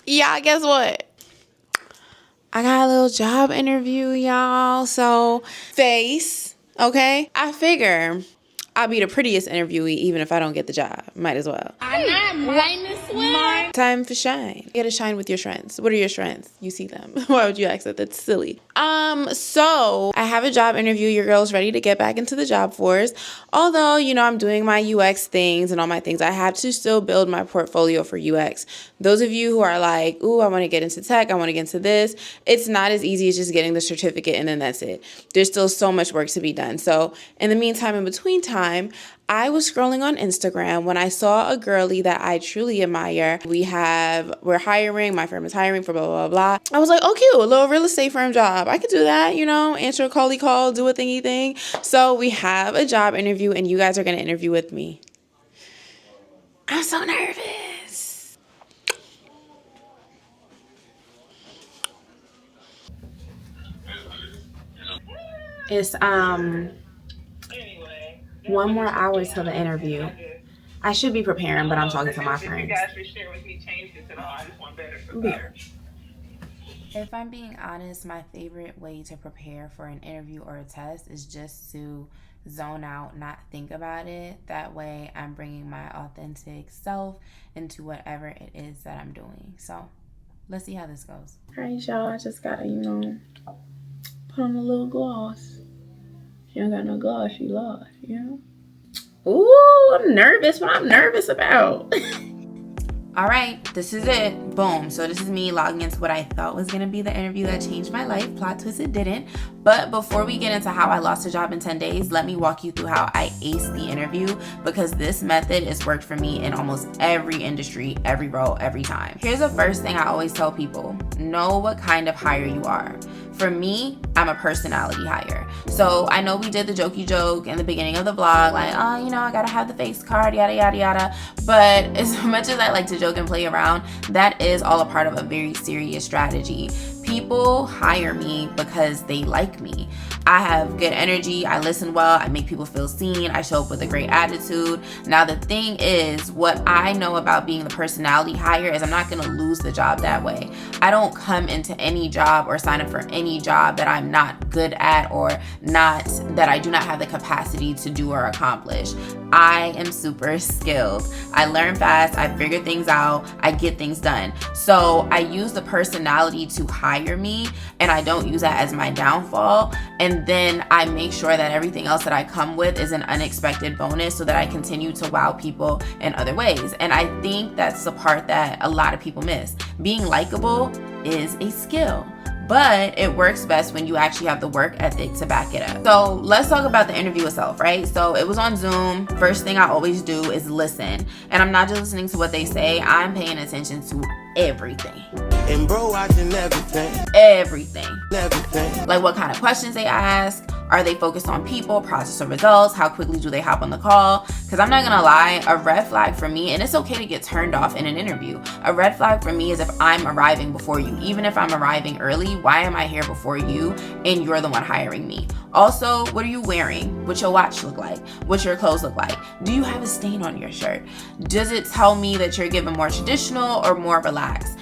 Yeah, guess what? I got a little job interview, y'all. So, face, okay? I figure I'll be the prettiest interviewee even if I don't get the job. Might as well. I'm not minus one. Time for shine. You gotta shine with your strengths. What are your strengths? You see them. Why would you ask that? That's silly. So I have a job interview. Your girl's ready to get back into the job force. Although, I'm doing my UX things and all my things, I have to still build my portfolio for UX. Those of you who are like, ooh, I want to get into tech, I want to get into this, it's not as easy as just getting the certificate and then that's it. There's still so much work to be done. So in the meantime, in between time, I was scrolling on Instagram when I saw a girly that I truly admire. We're hiring, my firm is hiring for blah, blah, blah, blah. I was like, oh, cute, a little real estate firm job. I could do that, answer a call, do a thingy thing. So we have a job interview and you guys are going to interview with me. I'm so nervous. It's, one more hour till the interview. I should be preparing, but I'm talking to my friends. Beer. If I'm being honest, my favorite way to prepare for an interview or a test is just to zone out, not think about it. That way I'm bringing my authentic self into whatever it is that I'm doing. So let's see how this goes. All right, y'all, I just gotta, put on a little gloss. If you don't got no gloss, you lost, Ooh, I'm nervous. What I'm nervous about. All right, this is it. Boom. So this is me logging into what I thought was going to be the interview that changed my life. Plot twist, it didn't. But before we get into how I lost a job in 10 days, let me walk you through how I aced the interview, because this method has worked for me in almost every industry, every role, every time. Here's the first thing I always tell people. Know what kind of hire you are. For me, I'm a personality hire. So I know we did the jokey joke in the beginning of the vlog, like, oh, I gotta have the face card, yada, yada, yada. But as much as I like to joke and play around, that is all a part of a very serious strategy. People hire me because they like me. I have good energy, I listen well, I make people feel seen, I show up with a great attitude. Now the thing is, what I know about being the personality hire is I'm not gonna lose the job that way. I don't come into any job or sign up for any job that I'm not good at or that I do not have the capacity to do or accomplish. I am super skilled. I learn fast, I figure things out, I get things done. So I use the personality to hire me, and I don't use that as my downfall. And then I make sure that everything else that I come with is an unexpected bonus so that I continue to wow people in other ways. And I think that's the part that a lot of people miss. Being likable is a skill, but it works best when you actually have the work ethic to back it up. So let's talk about the interview itself, right? So it was on Zoom. First thing I always do is listen. And I'm not just listening to what they say, I'm paying attention to everything. And bro, watching everything. Everything. Like what kind of questions they ask. Are they focused on people, process, or results? How quickly do they hop on the call? Because I'm not gonna lie, a red flag for me, and it's okay to get turned off in an interview. A red flag for me is if I'm arriving before you. Even if I'm arriving early, why am I here before you and you're the one hiring me? Also, what are you wearing? What's your watch look like? What's your clothes look like? Do you have a stain on your shirt? Does it tell me that you're given more traditional or more relaxed?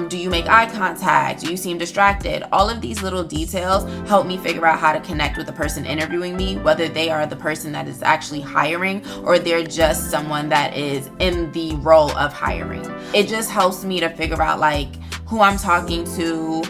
Do you make eye contact? Do you seem distracted? All of these little details help me figure out how to connect with the person interviewing me, whether they are the person that is actually hiring or they're just someone that is in the role of hiring. It just helps me to figure out like who I'm talking to,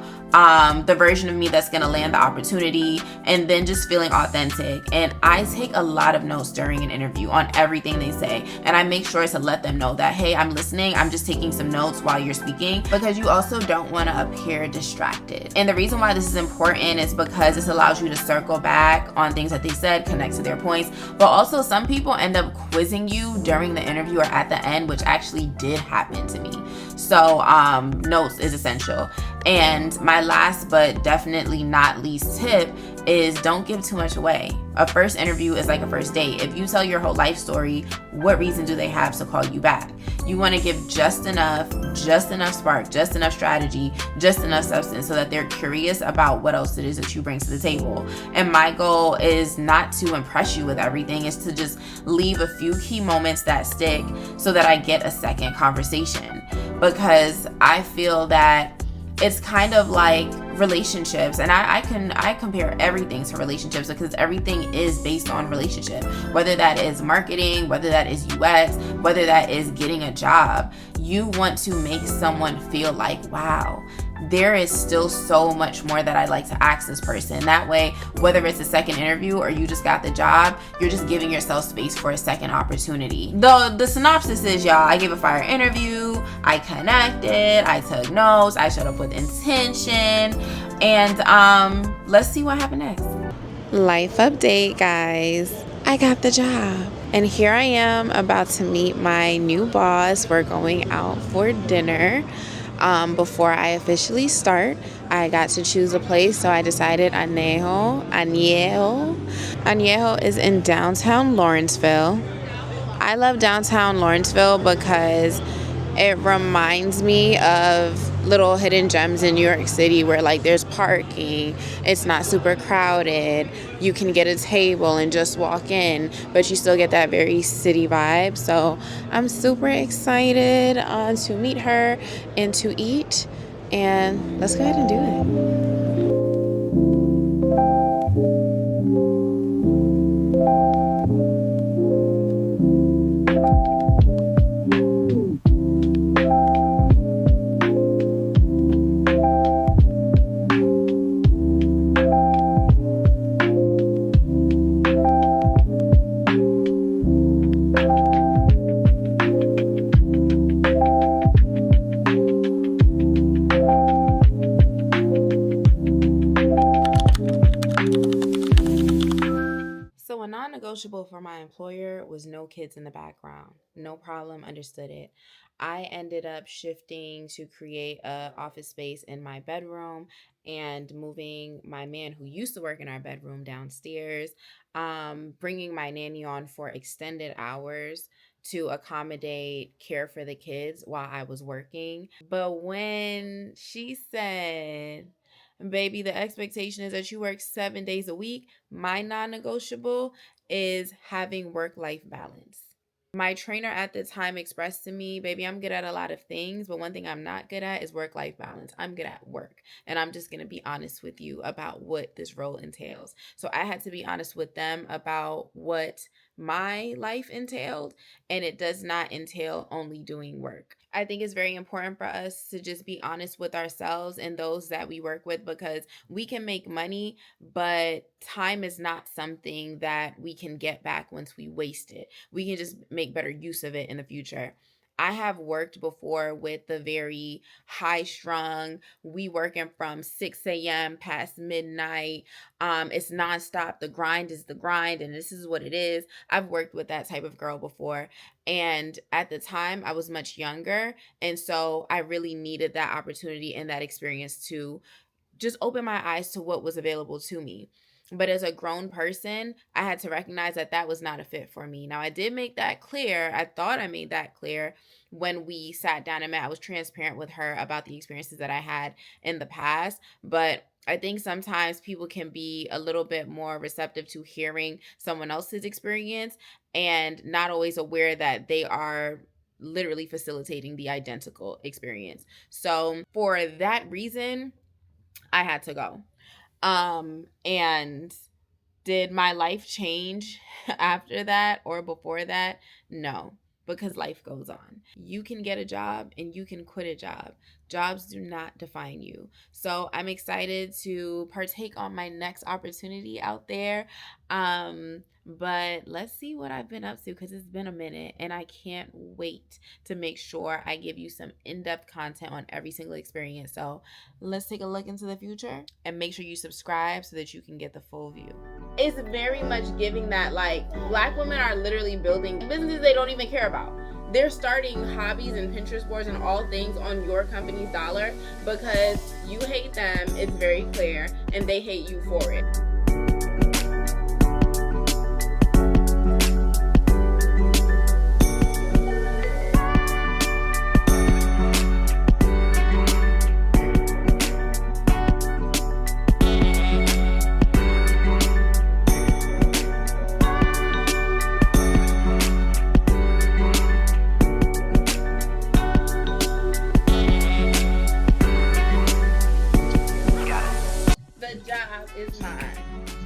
the version of me that's gonna land the opportunity, and then just feeling authentic. And I take a lot of notes during an interview on everything they say, and I make sure to let them know that, hey, I'm listening, I'm just taking some notes while you're speaking, because you also don't want to appear distracted. And the reason why this is important is because this allows you to circle back on things that they said, connect to their points, but also some people end up quizzing you during the interview or at the end, which actually did happen to me. So notes is essential. And my last but definitely not least tip is don't give too much away. A first interview is like a first date. If you tell your whole life story, what reason do they have to call you back? You want to give just enough spark, just enough strategy, just enough substance so that they're curious about what else it is that you bring to the table. And my goal is not to impress you with everything, is to just leave a few key moments that stick so that I get a second conversation. because I feel that it's kind of like relationships, and I compare everything to relationships because everything is based on relationship, whether that is marketing, whether that is UX, whether that is getting a job. You want to make someone feel like, wow, there is still so much more that I'd like to ask this person. That way, whether it's a second interview or you just got the job, you're just giving yourself space for a second opportunity. The synopsis is, y'all, I gave a fire interview, I connected, I took notes, I showed up with intention, and let's see what happened next. Life update, guys. I got the job. And here I am about to meet my new boss. We're going out for dinner. Before I officially start, I got to choose a place, so I decided Añejo is in downtown Lawrenceville. I love downtown Lawrenceville because it reminds me of little hidden gems in New York City where like there's parking, it's not super crowded, you can get a table and just walk in, but you still get that very city vibe. So I'm super excited to meet her and to eat, and let's go ahead and do it. Non-negotiable for my employer was no kids in the background. No problem, understood it. I ended up shifting to create a office space in my bedroom and moving my man who used to work in our bedroom downstairs, bringing my nanny on for extended hours to accommodate care for the kids while I was working. But when she said, baby, the expectation is that you work 7 days a week, my non-negotiable is having work-life balance. My trainer at the time expressed to me, baby, I'm good at a lot of things, but one thing I'm not good at is work-life balance. I'm good at work. And I'm just going to be honest with you about what this role entails. So I had to be honest with them about what my life entailed, and it does not entail only doing work. I think it's very important for us to just be honest with ourselves and those that we work with, because we can make money, but time is not something that we can get back once we waste it. We can just make better use of it in the future. I have worked before with the very high strung, we working from 6 a.m. past midnight. It's nonstop. The grind is the grind, and this is what it is. I've worked with that type of girl before. And at the time, I was much younger. And so I really needed that opportunity and that experience to just open my eyes to what was available to me. But as a grown person, I had to recognize that that was not a fit for me. Now, I did make that clear. I thought I made that clear when we sat down and met. I was transparent with her about the experiences that I had in the past. But I think sometimes people can be a little bit more receptive to hearing someone else's experience and not always aware that they are literally facilitating the identical experience. So for that reason, I had to go. And did my life change after that or before that? No, because life goes on. You can get a job and you can quit a job. Jobs do not define you. So I'm excited to partake on my next opportunity out there. But let's see what I've been up to, because it's been a minute and I can't wait to make sure I give you some in-depth content on every single experience. So let's take a look into the future and make sure you subscribe so that you can get the full view. It's very much giving that, like, Black women are literally building businesses they don't even care about. They're starting hobbies and Pinterest boards and all things on your company's dollar because you hate them, it's very clear, and they hate you for it. The job is mine.